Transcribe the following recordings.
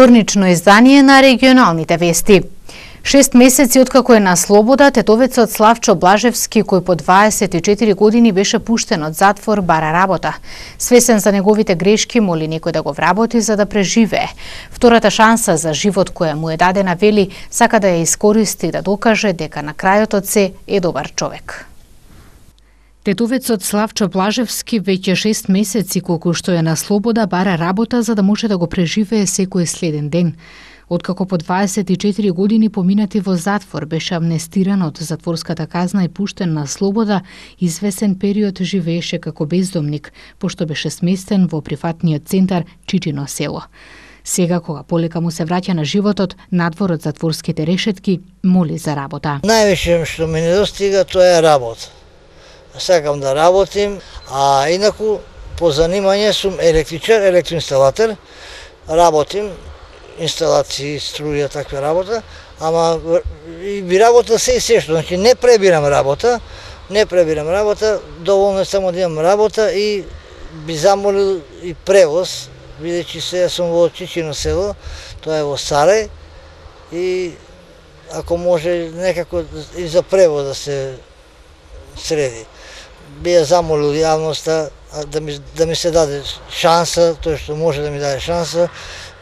Вторнично издание на регионалните вести. 6 месеци откако е на слобода, тетовецот Славчо Блажевски, кој по 24 години беше пуштен од затвор, бара работа. Свесен за неговите грешки, моли некој да го вработи за да преживее. Втората шанса за живот која му е дадена, вели, сака да ја искористи да докаже дека на крајот од се е добар човек. Тетовецот Славчо Блажевски веќе 6 месеци колку што е на слобода бара работа за да може да го преживее секој следен ден. Откако по 24 години поминати во затвор беше амнестиран од затворската казна и пуштен на слобода, извесен период живееше како бездомник, пошто беше сместен во прифатниот центар Чичино село. Сега, кога полека му се враќа на животот, надвор од затворските решетки, моли за работа. Највише што ми недостига, тоа е работа. Сакам да работим, а инаку по занимање сум електричар, електроинсталатор, работим, инсталации, струја, таква работа, ама би работа се и се што, значи не пребирам работа, доволно е само да имам работа и би замолил и превоз, бидејќи сега сум во Чичино село, тоа е во Сарај, и ако може некако и за превоз да се среди. Би ја замолил јавноста да ми се даде шанса, тоа што може да ми даде шанса,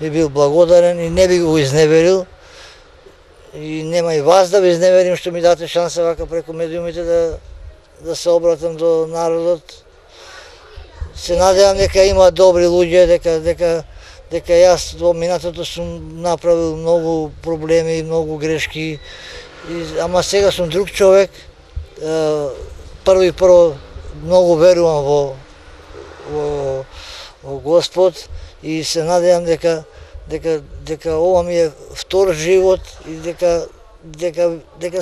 би бил благодарен и не би го изневерил. И нема и вас да ви изневерим што ми дате шанса вака преку медиумите да се обратам до народот. Се надевам дека има добри луѓе, дека јас во минатото сум направил многу проблеми, многу грешки, ама сега сум друг човек. Прво многу верувам во Господ и се надевам дека ова ми е втор живот и дека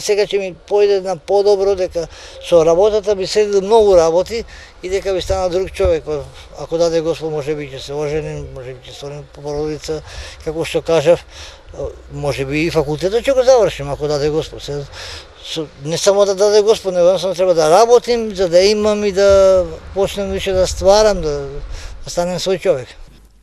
сега ќе ми појде на подобро, дека со работата би следил многу работи и дека би стана друг човек. Ако даде Господ, може би ќе се оженим, може би ќе створим породица, како што кажав, може би и факултетот ќе го завршим, ако даде Господ. Не само да даде Господ, него едноставно треба да работим, за да имам и да почнем више да стварам, да станем свој човек.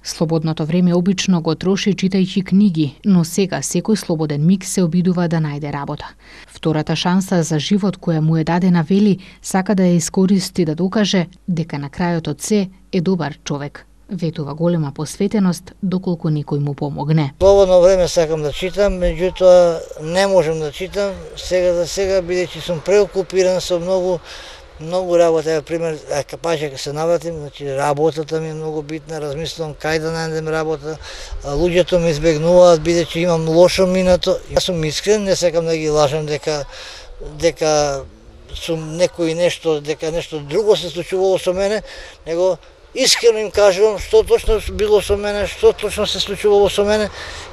Слободното време обично го троши читајќи книги, но сега секој слободен миг се обидува да најде работа. Втората шанса за живот која му е дадена, вели, сака да ја искористи да докаже дека на крајот од се е добар човек. Ветува голема посветеност доколку некој му помогне. Слободно време сакам да читам, меѓутоа не можам да читам сега бидејќи сум преокупиран со многу работа. Пример, паќе ќе се навратим, значи работата ми е многу битна, размислувам кај да најдем работа. Луѓето ме избегнуваат бидејќи имам лошо минато. Јас сум искрен, не сакам да ги лажам дека сум некој дека нешто друго се случувало со мене, него искрено им кажувам што точно било со мене, што точно се случувало со мене,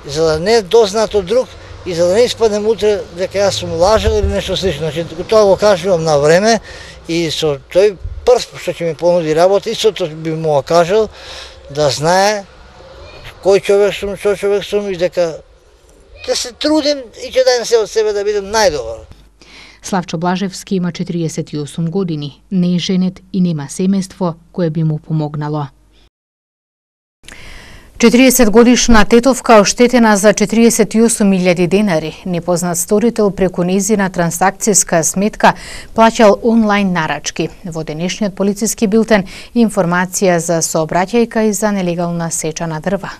за да не дознаат од друг и за да не испаднем утре дека јас сум лажал или нешто слично. Значи, тоа го кажувам на време и со тој прв што ќе ми понуди работа, истото би му кажал да знае кој човек сум, што човек сум и дека ќе се трудим и ќе дајам се од себе да бидем најдобар. Славчо Блажевски има 48 години, не е женет и нема семејство кое би му помогнало. 40-годишна тетовка оштетена за 48.000 денари. Непознат сторител преку нејзина трансакцијска сметка плаќал онлайн нарачки. Во денешниот полициски билтен информација за сообраќајка и за нелегална сеча на дрва.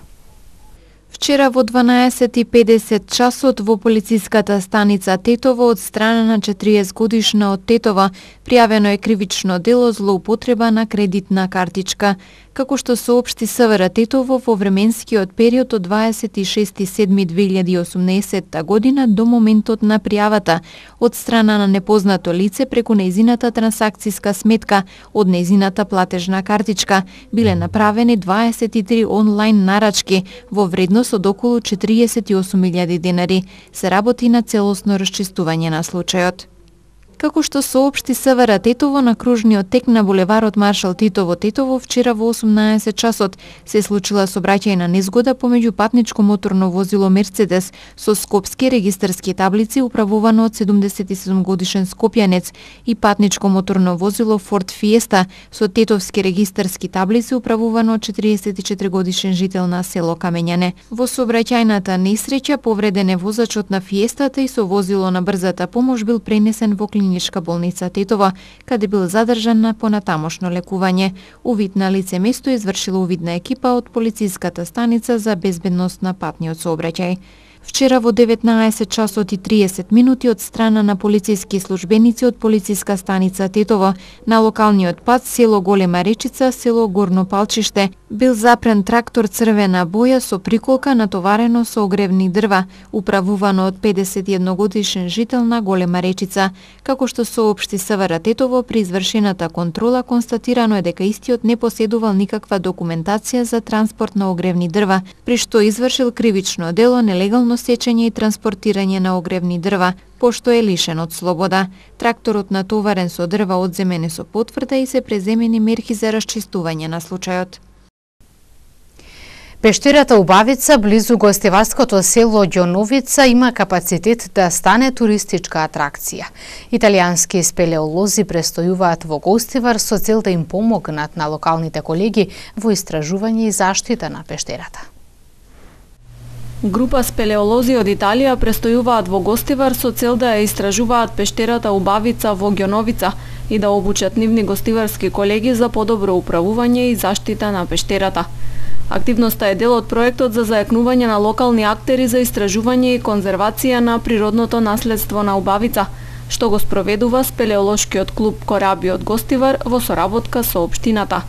Вчера во 12:50 часот во полициската станица Тетово од страна на 40-годишна од Тетова пријавено е кривично дело злоупотреба на кредитна картичка. Како што соопшти СВР Тетово во временскиот период од 26.7.2018 година до моментот на пријавата од страна на непознато лице преку нејзината трансакцијска сметка од нејзината платежна картичка биле направени 23 онлайн нарачки во вредност од околу 48.000 денари. Се работи на целосно расчистување на случајот. Како што соопшти СВР Тетово на кружниот тек на булеварот Маршал Титово Тетово вчера во 18 часот се случила сообраќајна незгода помеѓу патничко моторно возило Мерцедес со скопски регистарски таблици управувано од 77 годишен скопјанец и патничко моторно возило Форд Фиеста со тетовски регистарски таблици управувано од 44 годишен жител на село Камењане. Во сообраќајната несреќа повреден е возачот на Фиестата и со возило на брзата помош бил пренесен во клиничка болница Тетова, каде бил задржан на понатамошно лекување. Увид на лице место извршила увидна екипа од полициската станица за безбедност на патниот сообраќај. Вчера во 19 часот и 30 минути од страна на полициски службеници од полициска станица Тетово на локалниот пат село Голема Речица, село Горно Палчиште, бил запрен трактор црвена боја со приколка натоварено со огревни дрва, управувано од 51 годишен жител на Голема Речица. Како што соопшти СВР Тетово, при извршената контрола констатирано е дека истиот не поседувал никаква документација за транспорт на огревни дрва, при што извршил кривично дело нелегално сечење и транспортирање на огревни дрва, пошто е лишен од слобода. Тракторот натоварен со дрва одземен е со потврда и се преземени мерки за расчистување на случајот. Пештерата Убавица, близу гостеварското село Ѓоновица, има капацитет да стане туристичка атракција. Италијански спелеолози престојуваат во Гостивар со цел да им помогнат на локалните колеги во истражување и заштита на пештерата. Група спелеолози од Италија престојуваат во Гостивар со цел да ја истражуваат пештерата Убавица во Ѓоновица и да обучат нивни гостиварски колеги за подобро управување и заштита на пештерата. Активноста е дел од проектот за зајакнување на локални актери за истражување и конзервација на природното наследство на Убавица, што го спроведува спелеолошкиот клуб Кораби од Гостивар во соработка со општината.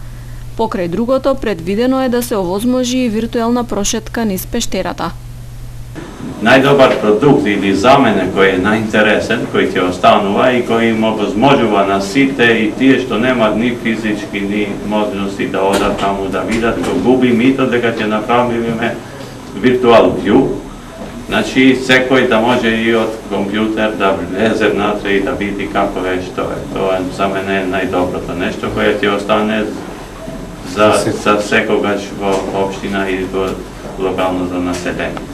Покрај другото, предвидено е да се овозможи и виртуелна прошетка низ пештерата. Најдобар продукт или за мене кој е најинтересен, кој ќе останува и кој им овозможува на сите и тие што немаат ни физички ни можности да одат таму да видат, го губи мито дека ќе направиме виртуал view. Значи секој да може и од компјутер да влезе внатре и да види како е, што е. Тоа за мене е најдоброто нешто кое ќе остане за секогаш во општина и во локалното население.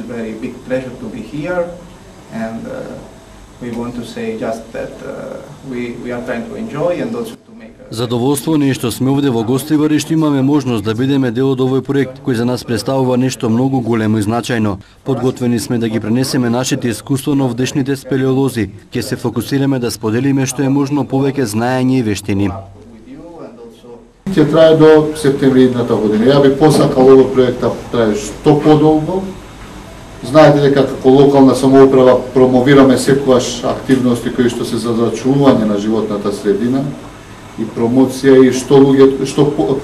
Very big pleasure to be here, and we want to say just that we are trying to enjoy and also to make Задоволство ни е што сме овде во Гостивар и што имаме можност да бидеме дел од овој проект кој за нас представува нешто многу големо и значајно. Подготвени сме да ги пренесеме нашите искуства на овдешните спелеолози. Ќе се фокусираме да споделиме што е можно повеќе знаење и вештини. Ќе трае до септември едната година. Ја би посакал овој проект да трае што подолго. Знаете дека како локална самоуправа промовираме секогаш активности кои што се за зачување на животната средина и промоција и што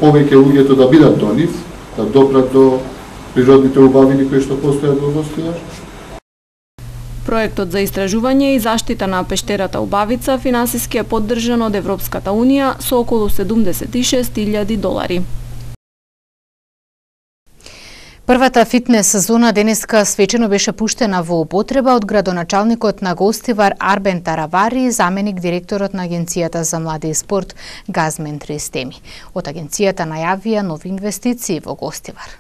повеќе луѓето да бидат до нив, да допрат до природните убавини кои што постојат во Гостивар. Проектот за истражување и заштита на пештерата Убавица финансиски е поддржан од Европската Унија со околу $76,000. Првата фитнес сезона денеска свечено беше пуштена во употреба од градоначалникот на Гостивар Арбен Таравари и заменик директорот на Агенцијата за млади и спорт Газмен Тристеми. Од агенцијата најавија нови инвестиции во Гостивар.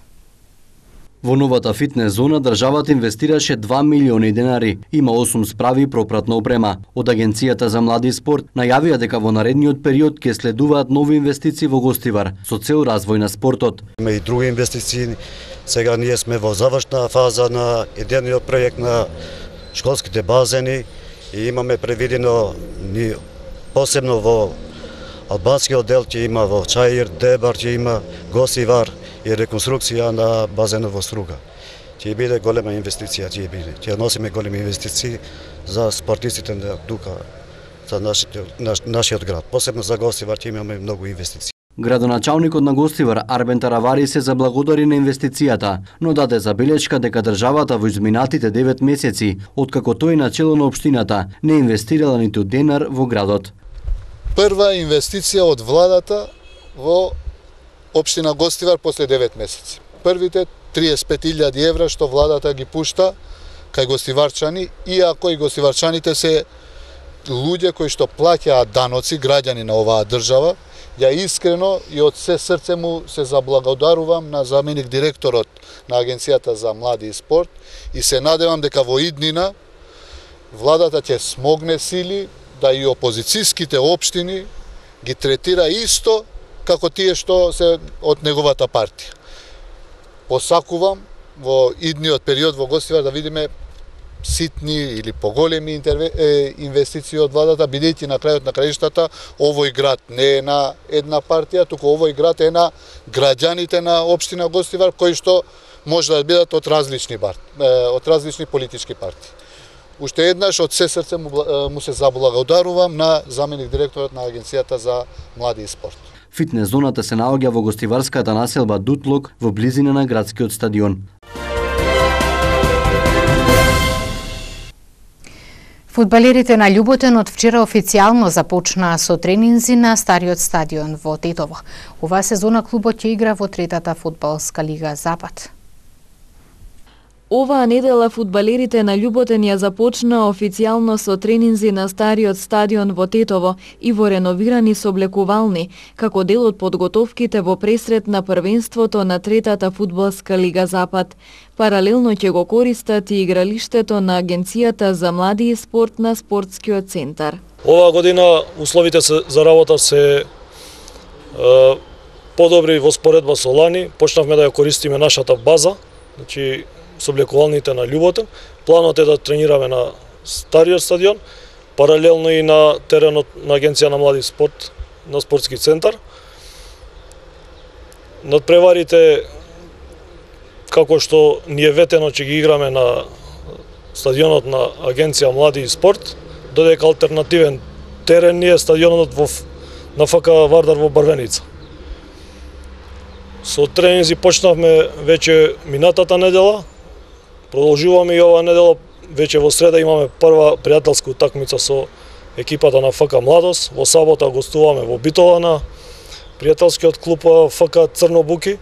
Во новата фитнес зона државата инвестираше 2 милиони денари. Има 8 справи и пропратна опрема. Од Агенцијата за млади и спорт најавија дека во наредниот период ќе следуваат нови инвестиции во Гостивар со цел развој на спортот. Има и други инвестиции. Сега ние сме во завршна фаза на идејниот проект на школските базени и имаме предвидено посебно во албанскиот дел ќе има во Чаир, Дебар ќе има Гостивар и реконструкција на базенот во Струга. Ќе биде голема инвестиција, ќе носиме големи инвестиции за спортистите на тука, за нашиот град. Посебно за Гостивар ќе имаме многу инвестиции. Градоначалникот на Гостивар Арбен Таравари се заблагодари на инвестицијата, но даде забелешка дека државата во изминатите 9 месеци, откако тој начело на општината, не инвестирала ниту денар во градот. Прва инвестиција од владата во општина Гостивар после 9 месеци. Првите 35.000 евра што владата ги пушта кај гостиварчани, иако и гостиварчаните се луѓе кои што плаќаат даноци, граѓани на оваа држава. Ја искрено и од се срце му се заблагодарувам на заменик директорот на Агенцијата за млади и спорт и се надевам дека во иднина владата ќе смогне сили да и опозицијските општини ги третира исто како тие што се од неговата партија. Посакувам во идниот период во Гостивар да видиме ситни или поголеми инвестиции од владата, бидејќи на крајот на краиштата овој град не е на една партија, туку овој град е на граѓаните на општина Гостивар, кои што може да бидат од различни политички партии. Уште еднаш од се срце му се заблагодарувам на заменик директорот на Агенцијата за млади и спорт. Фитнес зоната се наоѓа во гостиварската населба Дутлок во близина на градскиот стадион. Фудбалерите на Љуботен од вчера официјално започнаа со тренинзи на стариот стадион во Тетово. Оваа сезона клубот ќе игра во третата фудбалска лига Запад. Оваа недела фудбалерите на Љуботен ја започнаа официјално со тренинзи на стариот стадион во Тетово и во реновирани соблекувални, како дел од подготовките во пресрет на првенството на третата фудбалска лига Запад. Паралелно ќе го користат и игралиштето на Агенцијата за млади и спорт на спортскиот центар. Оваа година условите за работа се подобри во споредба со лани. Почнавме да ја користиме нашата база, значи соблекувалните на Љуботен. Планот е да тренираме на стариот стадион, паралелно и на теренот на Агенција на млади и спорт на спортски центар. Надпреварите, како што ни е ветено, че ги играме на стадионот на Агенција млади и спорт, додека алтернативен терен ни е стадионот на ФК Вардар во Барвеница. Со тренинзи почнавме веќе минатата недела, продолжуваме и оваа недела, веќе во среда имаме прва пријателска утакмица со екипата на ФК Младост, во сабота гостуваме во Битола на пријателскиот клуб ФК Црнобуки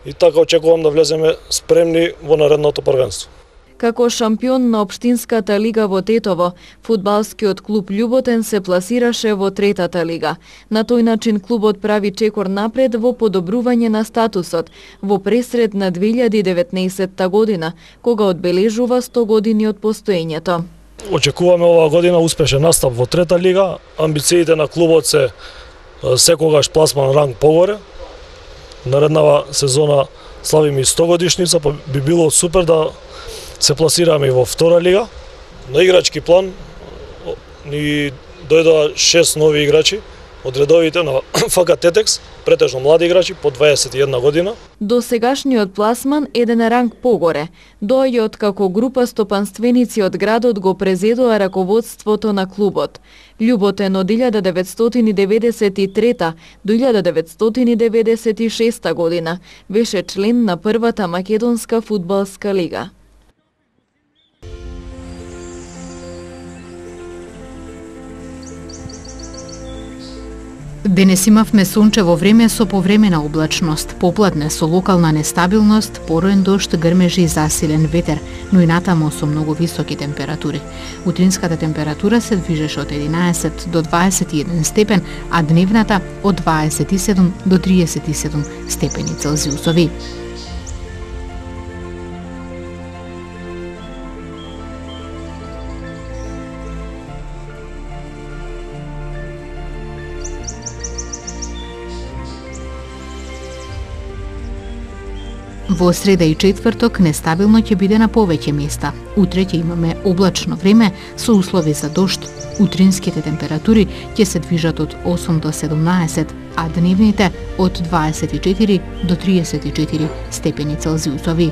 и така очекувам да влеземе спремни во наредното првенство. Како шампион на Општинската лига во Тетово, фудбалскиот клуб Љуботен се пласираше во третата лига. На тој начин клубот прави чекор напред во подобрување на статусот во пресрет на 2019 година, кога одбележува 100 години од постоењето. Очекуваме оваа година успешен настап во трета лига. Амбициите на клубот се секогаш пласман ранг погоре. Нареднава сезона славиме и 100 годишница, па би било супер да се пласираме и во втора лига. На играчки план ни дојдоа 6 нови играчи од редовите на ФК Тетекс, претежно млади играчи по 21 година. До сегашниот пласман еден ранг погоре. Доаѓа од како група стопанственици од градот го презедоа раководството на клубот. Љуботен од 1993 до 1996 година беше член на првата македонска фудбалска лига. Денес имавме сончево време со повремена облачност, поплатне со локална нестабилност, пороен дожд, грмежи и засилен ветер, но и натаму со многу високи температури. Утринската температура се движеше од 11 до 21 степен, а дневната од 27 до 37 степени Целзиусови. Во среда и четврток нестабилно ќе биде на повеќе места. Утре ќе имаме облачно време со услови за дожд. Утринските температури ќе се движат од 8 до 17, а дневните од 24 до 34 степени Целзиусови.